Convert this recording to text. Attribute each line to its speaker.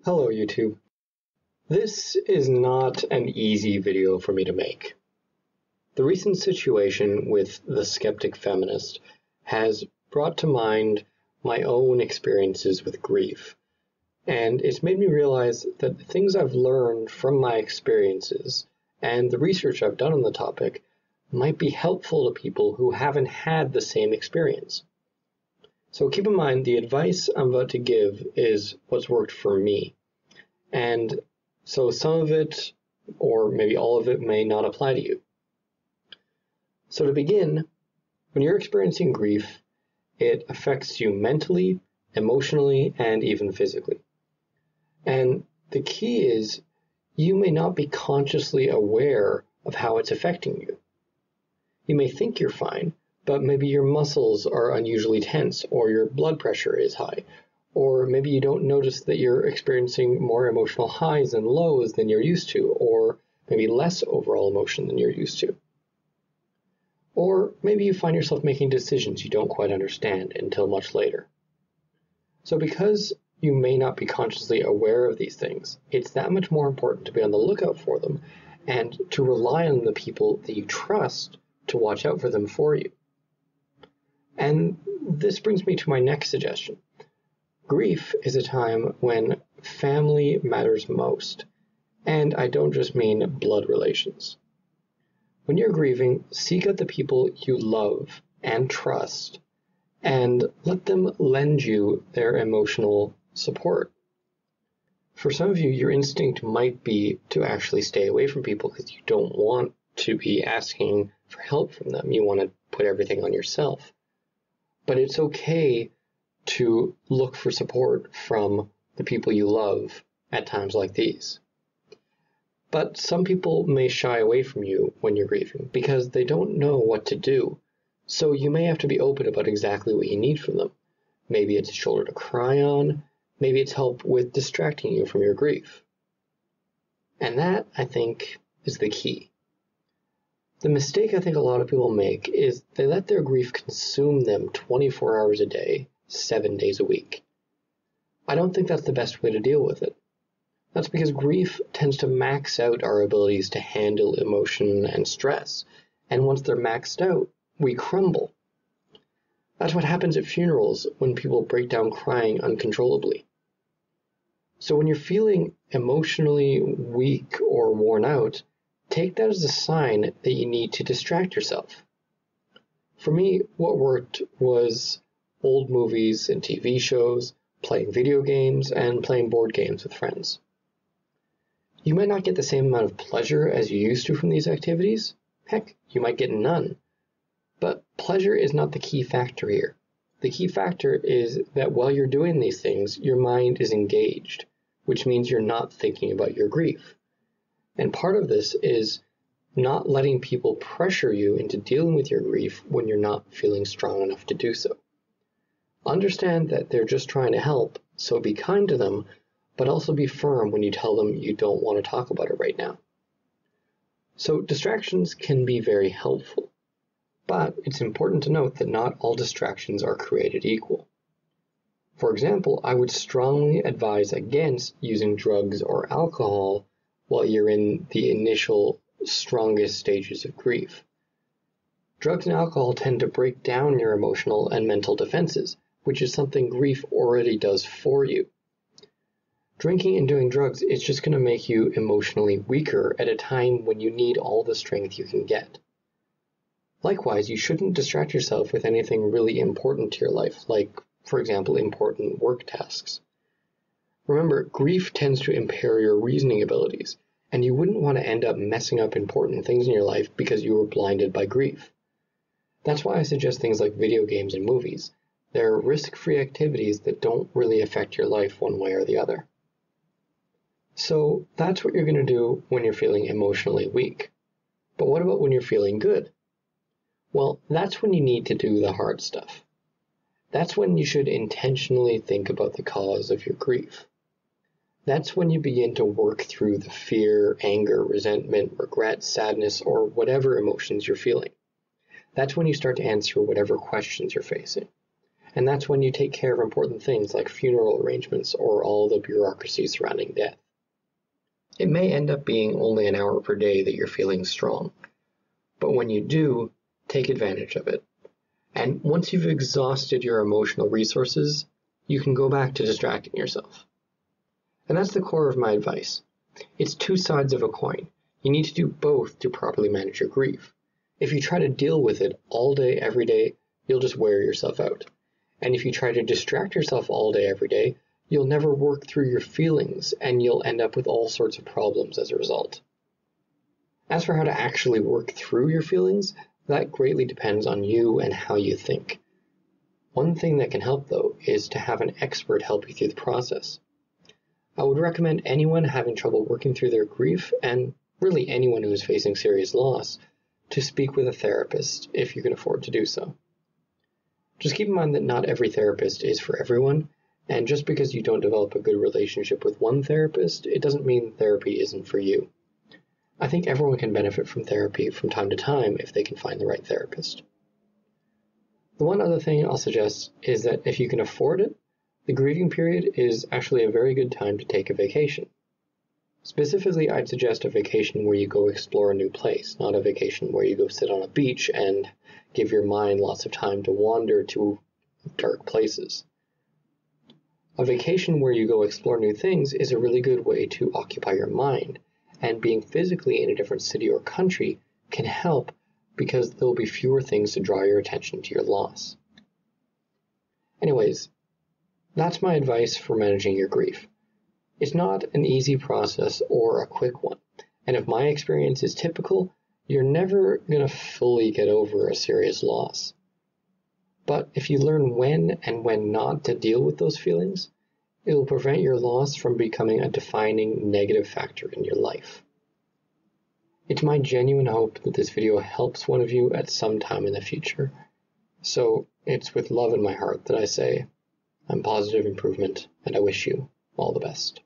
Speaker 1: Hello YouTube. This is not an easy video for me to make. The recent situation with the skeptic feminist has brought to mind my own experiences with grief, and it's made me realize that the things I've learned from my experiences and the research I've done on the topic might be helpful to people who haven't had the same experience. So keep in mind, the advice I'm about to give is what's worked for me. And so some of it, or maybe all of it, may not apply to you. So to begin, when you're experiencing grief, it affects you mentally, emotionally, and even physically. And the key is you may not be consciously aware of how it's affecting you. You may think you're fine, but maybe your muscles are unusually tense, or your blood pressure is high, or maybe you don't notice that you're experiencing more emotional highs and lows than you're used to, or maybe less overall emotion than you're used to. Or maybe you find yourself making decisions you don't quite understand until much later. So because you may not be consciously aware of these things, it's that much more important to be on the lookout for them and to rely on the people that you trust to watch out for them for you. And this brings me to my next suggestion. Grief is a time when family matters most, and I don't just mean blood relations. When you're grieving, seek out the people you love and trust, and let them lend you their emotional support. For some of you, your instinct might be to actually stay away from people because you don't want to be asking for help from them. You want to put everything on yourself. But it's okay to look for support from the people you love at times like these. But some people may shy away from you when you're grieving because they don't know what to do. So you may have to be open about exactly what you need from them. Maybe it's a shoulder to cry on. Maybe it's help with distracting you from your grief. And that, I think, is the key. The mistake I think a lot of people make is they let their grief consume them 24 hours a day, 7 days a week. I don't think that's the best way to deal with it. That's because grief tends to max out our abilities to handle emotion and stress, and once they're maxed out, we crumble. That's what happens at funerals when people break down crying uncontrollably. So when you're feeling emotionally weak or worn out, take that as a sign that you need to distract yourself. For me, what worked was old movies and TV shows, playing video games, and playing board games with friends. You might not get the same amount of pleasure as you used to from these activities. Heck, you might get none. But pleasure is not the key factor here. The key factor is that while you're doing these things, your mind is engaged, which means you're not thinking about your grief. And part of this is not letting people pressure you into dealing with your grief when you're not feeling strong enough to do so. Understand that they're just trying to help, so be kind to them, but also be firm when you tell them you don't want to talk about it right now. So distractions can be very helpful, but it's important to note that not all distractions are created equal. For example, I would strongly advise against using drugs or alcohol while you're in the initial strongest stages of grief. Drugs and alcohol tend to break down your emotional and mental defenses, which is something grief already does for you. Drinking and doing drugs is just going to make you emotionally weaker at a time when you need all the strength you can get. Likewise, you shouldn't distract yourself with anything really important to your life, like, for example, important work tasks. Remember, grief tends to impair your reasoning abilities, and you wouldn't want to end up messing up important things in your life because you were blinded by grief. That's why I suggest things like video games and movies. They're risk-free activities that don't really affect your life one way or the other. So that's what you're going to do when you're feeling emotionally weak. But what about when you're feeling good? Well, that's when you need to do the hard stuff. That's when you should intentionally think about the cause of your grief. That's when you begin to work through the fear, anger, resentment, regret, sadness, or whatever emotions you're feeling. That's when you start to answer whatever questions you're facing. And that's when you take care of important things like funeral arrangements or all the bureaucracy surrounding death. It may end up being only an hour per day that you're feeling strong, but when you do, take advantage of it. And once you've exhausted your emotional resources, you can go back to distracting yourself. And that's the core of my advice. It's two sides of a coin. You need to do both to properly manage your grief. If you try to deal with it all day, every day, you'll just wear yourself out. And if you try to distract yourself all day, every day, you'll never work through your feelings and you'll end up with all sorts of problems as a result. As for how to actually work through your feelings, that greatly depends on you and how you think. One thing that can help, though, is to have an expert help you through the process. I would recommend anyone having trouble working through their grief, and really anyone who is facing serious loss, to speak with a therapist if you can afford to do so. Just keep in mind that not every therapist is for everyone, and just because you don't develop a good relationship with one therapist, it doesn't mean therapy isn't for you. I think everyone can benefit from therapy from time to time if they can find the right therapist. The one other thing I'll suggest is that if you can afford it, the grieving period is actually a very good time to take a vacation. Specifically, I'd suggest a vacation where you go explore a new place, not a vacation where you go sit on a beach and give your mind lots of time to wander to dark places. A vacation where you go explore new things is a really good way to occupy your mind, and being physically in a different city or country can help because there will be fewer things to draw your attention to your loss. Anyways, that's my advice for managing your grief. It's not an easy process or a quick one, and if my experience is typical, you're never going to fully get over a serious loss. But if you learn when and when not to deal with those feelings, it will prevent your loss from becoming a defining negative factor in your life. It's my genuine hope that this video helps one of you at some time in the future. So it's with love in my heart that I say, I'm positive improvement, and I wish you all the best.